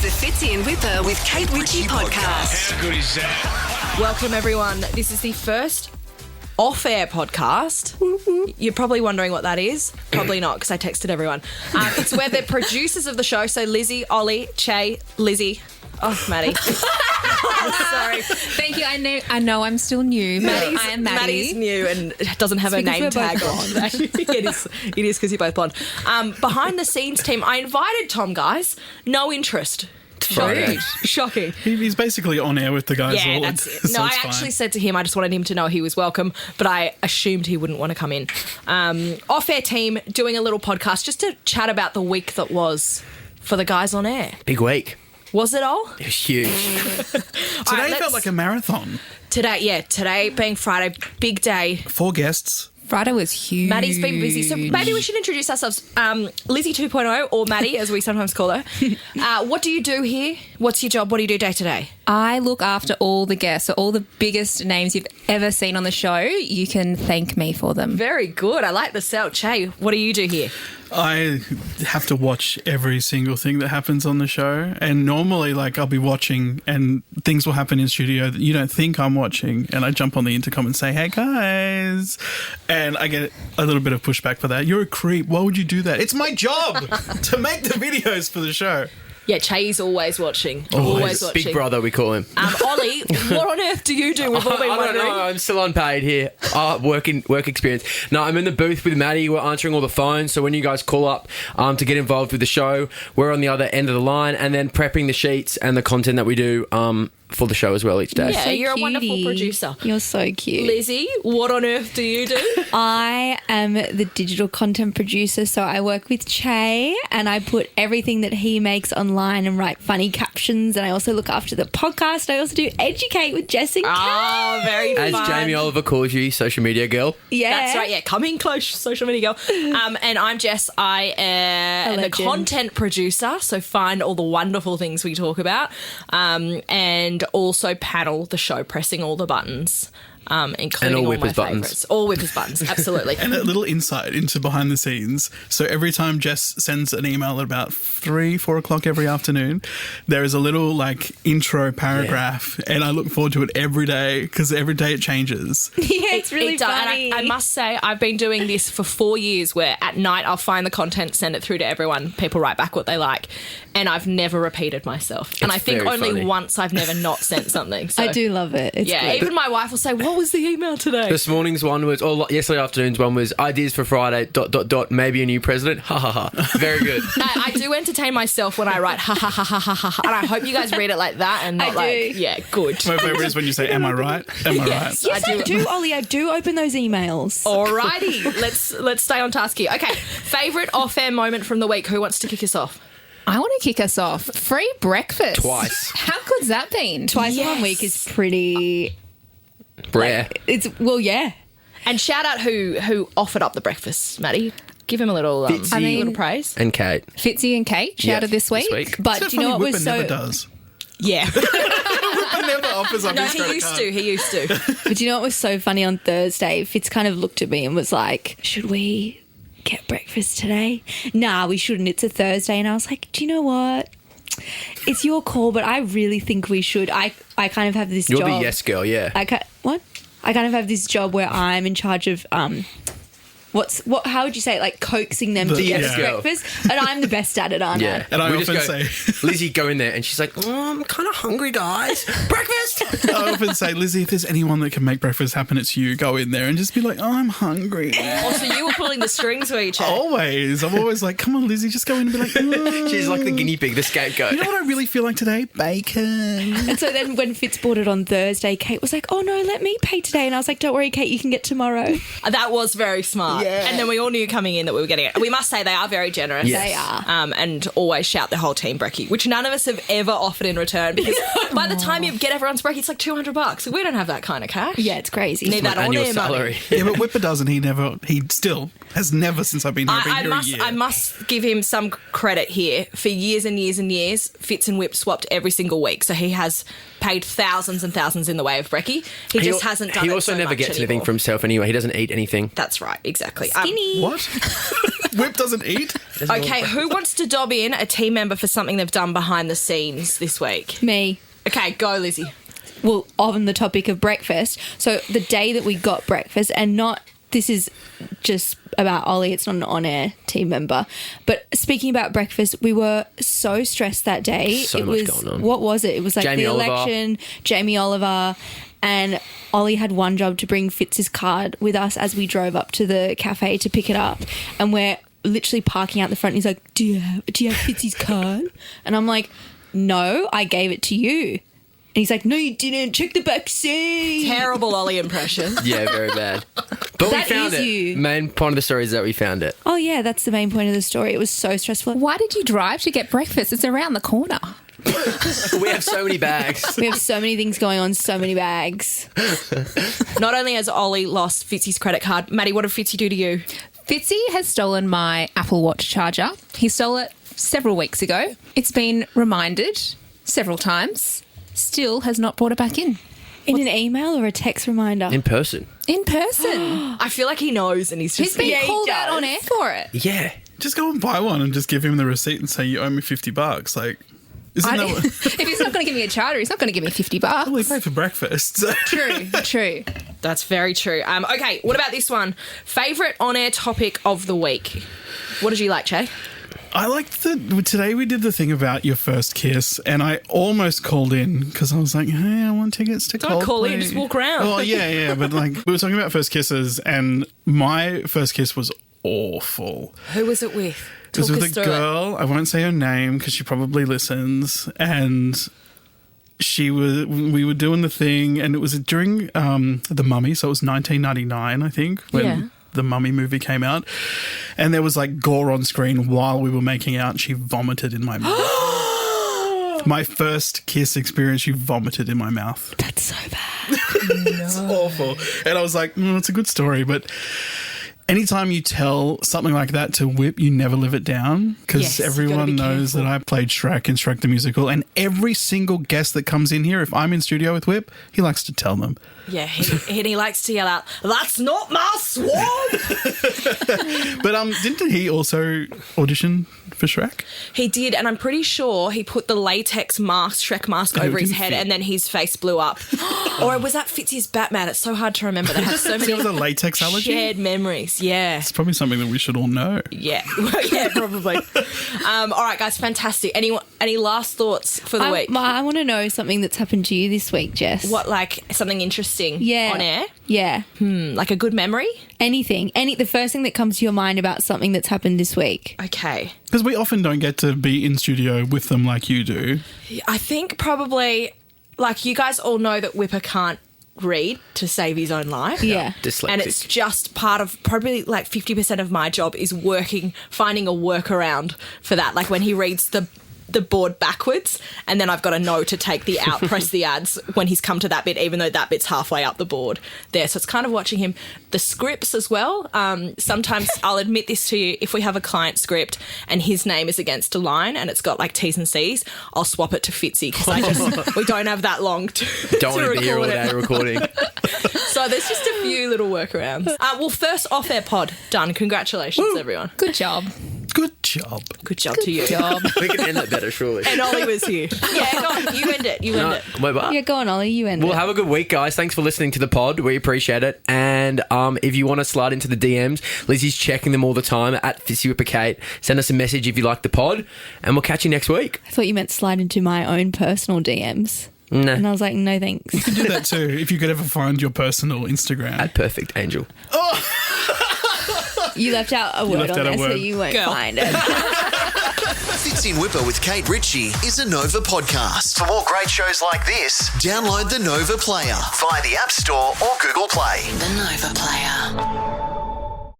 the Fitzy and Wippa with Ritchie podcast. How good is that? Welcome, everyone. This is the first off-air podcast. You're probably wondering what that is. Probably not, because I texted everyone. It's where the producers of the show, so Lizzie, Ollie, Chae, Lizzie. Oh, Maddie. Sorry. Thank you. I know I'm still new. I am Maddie. Maddie's new and doesn't have a name tag on. It is because you're both blonde. Behind the scenes team, I invited Tom, guys. No interest. Shocking. He's basically on air with the guys. Yeah, all. that's it. So No, I it's actually fine. said to him, I just wanted him to know he was welcome, but I assumed he wouldn't want to come in. Off-air team doing a little podcast just to chat about the week that was for the guys on air. Big week. Was it all? It was huge. Today felt like a marathon. Today being Friday, big day. 4 guests. Friday was huge. Maddie's been busy, so maybe we should introduce ourselves. Lizzie 2.0, or Maddie, as we sometimes call her. What do you do here? What's your job? What do you do day to day? I look after all the guests, so all the biggest names you've ever seen on the show. You can thank me for them. Very good. I like the sell. Chae, what do you do here? I have to watch every single thing that happens on the show, and normally, I'll be watching, and things will happen in studio that you don't think I'm watching, and I jump on the intercom and say, "Hey guys," and I get a little bit of pushback for that. You're a creep. Why would you do that? It's my job to make the videos for the show. Yeah, Chae's always watching. Always watching. Big brother, we call him. Ollie, what on earth do you do? We've all been I don't wondering. know. I'm still unpaid here. Work experience. No, I'm in the booth with Maddie. We're answering all the phones. So when you guys call up to get involved with the show, we're on the other end of the line, and then prepping the sheets and the content that we do for the show as well each day. Yeah, So you're a cutie. wonderful producer. You're so cute. Lizzie, what on earth do you do? I am the digital content producer, so I work with Chae and I put everything that he makes online and write funny captions, and I also look after the podcast. I also do Educate with Jess and Chae. Oh, very As fun. Jamie Oliver calls you, social media girl. Yeah. That's right, yeah. Coming close, social media girl. And I'm Jess. I am the legend. content producer, so find all the wonderful things we talk about, and also paddle the show, pressing all the buttons, including And all all my Wippa's buttons. favourites. All Wippa's buttons, absolutely. And a little insight into behind the scenes. So every time Jess sends an email at about 3-4 o'clock every afternoon, there is a little intro paragraph, and I look forward to it every day because every day it changes. Yeah, it's really does. funny. And I must say, I've been doing this for 4 years, where at night I'll find the content, send it through to everyone, people write back what they like, and I've never repeated myself. And I think very only funny. once I've never not sent something. So, I do love it. It's Yeah, great. even my wife will say, "What was the email today?" This morning's one was, yesterday afternoon's one was ideas for Friday, ... maybe a new president. Ha ha ha. Very good. I do entertain myself when I write ha ha ha ha ha ha, and I hope you guys read it like that and not I do. yeah, good. My favourite is when you say, "Am I right? Am I right?" Yes, I do, Ollie. I do open those emails. Alrighty, let's stay on task here. Okay, favourite off-air moment from the week. Who wants to kick us off? I want to kick us off. Free breakfast. Twice. How good's that been? Twice in 1 week is pretty... Rare. Yeah. And shout out who offered up the breakfast, Maddie. Give him a little Fitzy. little praise. And Kate. Fitzy and Kate shouted this week. But So do you know what funny, was Wippa so... never does. Yeah. Wippa never offers up No, his he credit used card. to. He used to. But do you know what was so funny on Thursday? Fitz kind of looked at me and was like, "Should we get breakfast today?" "Nah, we shouldn't. It's a Thursday." And I was like, "Do you know what? It's your call, but I really think we should." I kind of have this You're job. the yes girl, yeah. I kind of have this job where I'm in charge of how would you say it? Coaxing them to The get yes girl. breakfast, and I'm the best at it, aren't Yeah. I? And I We often just say- Lizzie, go in there, and she's like, I'm kind of hungry, guys. Breakfast! I often say, "Lizzie, if there's anyone that can make breakfast happen, it's you. Go in there and just be like, oh, I'm hungry." Also, you were pulling the strings for each other. Always. I'm always like, "Come on, Lizzie, just go in and be like, She's like the guinea pig, the scapegoat. you know what I really feel like today? Bacon." And so then when Fitz bought it on Thursday, Kate was like, "Oh no, let me pay today." And I was like, "Don't worry, Kate, you can get tomorrow." That was very smart. Yeah. And then we all knew coming in that we were getting it. We must say they are very generous. Yes. They are. And always shout the whole team brekkie, which none of us have ever offered in return, because by the time you get everyone's brekkie, it's like $200. We don't have that kind of cash. Yeah, it's crazy. Need that on Annual air salary. money. Yeah, but Wippa doesn't. He still has never, since I've been here, been here a year. I must give him some credit here. For years and years and years, Fitz and Whip swapped every single week, so he has paid thousands and thousands in the way of brekkie. He just hasn't done it He also so never much gets anything anymore. for himself anyway. He doesn't eat anything. That's right, exactly. Skinny. What? Whip doesn't eat. Okay, who wants to dob in a team member for something they've done behind the scenes this week? Me. Okay, go, Lizzie. Well, on the topic of breakfast, so the day that we got breakfast, and not, this is just about Ollie, it's not an on-air team member, but speaking about breakfast, we were so stressed that day. So much going on. What was it? It was like Jamie the Oliver. election, Jamie Oliver, and Ollie had one job to bring Fitz's card with us as we drove up to the cafe to pick it up, and we're literally parking out the front, and he's like, do you have Fitzy's card? And I'm like, no, I gave it to you. And he's like, no, you didn't. Check the back seat. Terrible Ollie impression. Yeah, very bad. But That we found is it. you. Main point of the story is that we found it. Oh, yeah, that's the main point of the story. It was so stressful. Why did you drive to get breakfast? It's around the corner. We have so many bags. We have so many things going on, so many bags. Not only has Ollie lost Fitzy's credit card, Maddie, what did Fitzy do to you? Fitzy has stolen my Apple Watch charger. He stole it several weeks ago. It's been reminded several times. Still has not brought it back in. In an email or a text reminder? In person. In person. I feel like he knows and he's just... He's been Yeah, he called out does. on air for it. Yeah. Just go and buy one and just give him the receipt and say you owe me $50. Like, isn't that what? If he's not going to give me a charter, he's not going to give me $50. Well, we pay for breakfast. So. True. That's very true. Okay, what about this one? Favourite on-air topic of the week? What did you like, Chae? I liked today we did the thing about your first kiss, and I almost called in because I was like, hey, I want tickets to Coldplay. Don't call in, just walk around. Oh, yeah, but like we were talking about first kisses, and my first kiss was awful. Who was it with? It was Talk with us a through girl. I won't say her name because she probably listens, and we were doing the thing, and it was during The Mummy, so it was 1999, I think, when Yeah. the Mummy movie came out, and there was like gore on screen while we were making out, and she vomited in my mouth. My first kiss experience, she vomited in my mouth. That's so bad. It's awful. And I was like, it's a good story, but anytime you tell something like that to Whip, you never live it down because Yes, you gotta everyone be knows careful. that I played Shrek in Shrek the Musical, and every single guest that comes in here, if I'm in studio with Whip, he likes to tell them. Yeah, he likes to yell out, "That's not my swamp!" But didn't he also audition for Shrek? He did, and I'm pretty sure he put the latex mask, Shrek mask, Oh, over it his didn't head, fit. and then his face blew up. Or was that Fitzy's Batman? It's so hard to remember. They have so Does he have many a latex allergy? shared memories. Yeah. It's probably something that we should all know. Yeah, yeah, probably. All right, guys, fantastic. Any last thoughts for the week? I want to know something that's happened to you this week, Jess. What, like something interesting? Yeah. On air? Yeah. Like a good memory? Anything. The first thing that comes to your mind about something that's happened this week. Okay. Because we often don't get to be in studio with them like you do. I think probably, like, you guys all know that Wippa can't read to save his own life. Yeah. Dyslexic. And it's just part of, probably like 50% of my job is finding a workaround for that. Like when he reads the board backwards, and then I've got to know to take the out, press the ads when he's come to that bit, even though that bit's halfway up the board there. So it's kind of watching him. The scripts as well. Sometimes I'll admit this to you, if we have a client script and his name is against a line and it's got like T's and C's, I'll swap it to Fitzy because we don't have that long to Don't want to be here all record it. day recording. So there's just a few little workarounds. Well, first off-air pod done. Congratulations, everyone. Good job. Good job. Good job to you. We can end that better, surely. And Ollie was here. Yeah, go on. You end it. You end it. Wait, what? Yeah, go on, Ollie. You end Well, it. have a good week, guys. Thanks for listening to the pod. We appreciate it. And if you want to slide into the DMs, Lizzie's checking them all the time at Fitzy Wippa Kate. Send us a message if you like the pod, and we'll catch you next week. I thought you meant slide into my own personal DMs. Nah. And I was like, no thanks. You can do that too if you could ever find your personal Instagram. At Perfect Angel. You left out a word left on out a there, so word. you won't Girl. find it. Fitzy and Wippa with Kate Ritchie is a Nova podcast. For more great shows like this, download the Nova Player via the App Store or Google Play. The Nova Player.